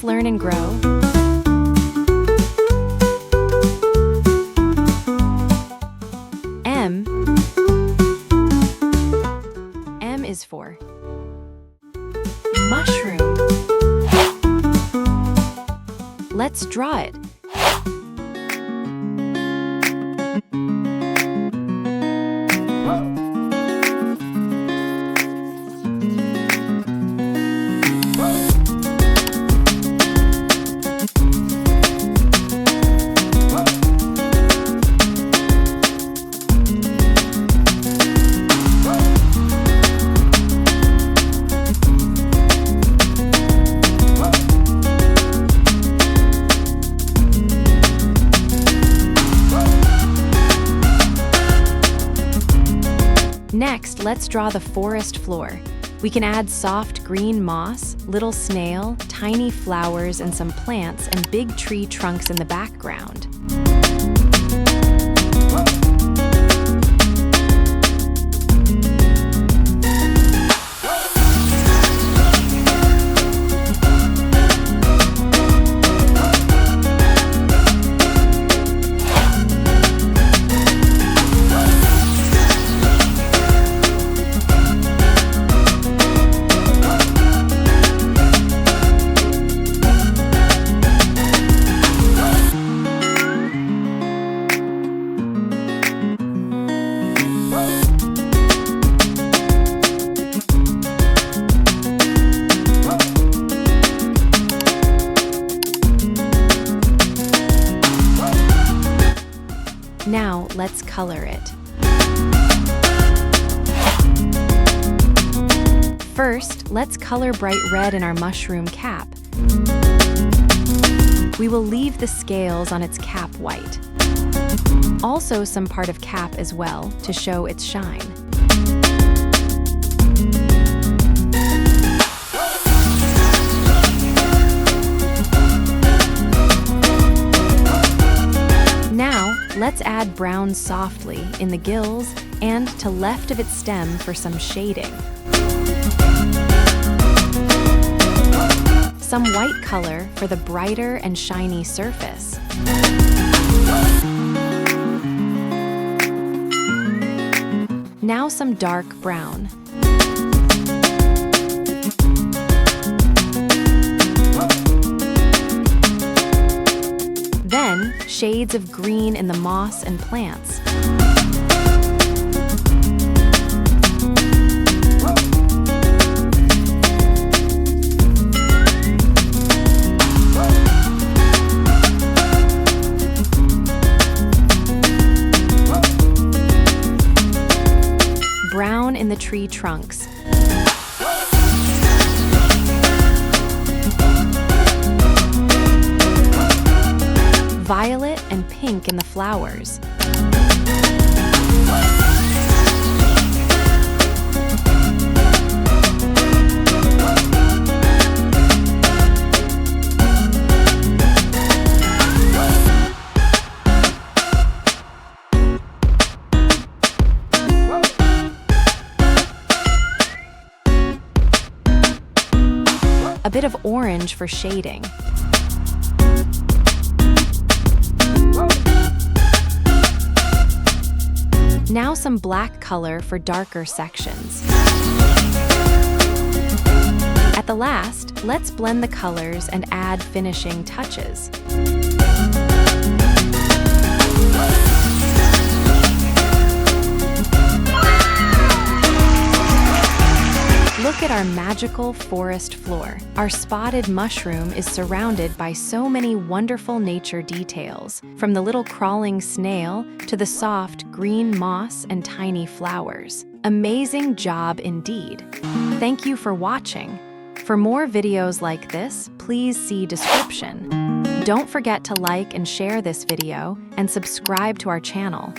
Let's learn and grow. M is for mushroom. Let's draw it. Next, let's draw the forest floor. We can add soft green moss, little snail, tiny flowers, and some plants, and big tree trunks in the background. Now, let's color it. First, let's color bright red in our mushroom cap. We will leave the scales on its cap white. Also some part of cap as well, to show its shine. Let's add brown softly in the gills and to left of its stem for some shading. Some white color for the brighter and shiny surface. Now some dark brown. Then, shades of green in the moss and plants. Brown in the tree trunks. Violet and pink in the flowers. A bit of orange for shading. Now some black color for darker sections. At the last, let's blend the colors and add finishing touches. Look at our magical forest floor. Our spotted mushroom is surrounded by so many wonderful nature details, from the little crawling snail to the soft green moss and tiny flowers. Amazing job indeed. Thank you for watching. For more videos like this, please see description. Don't forget to like and share this video and subscribe to our channel.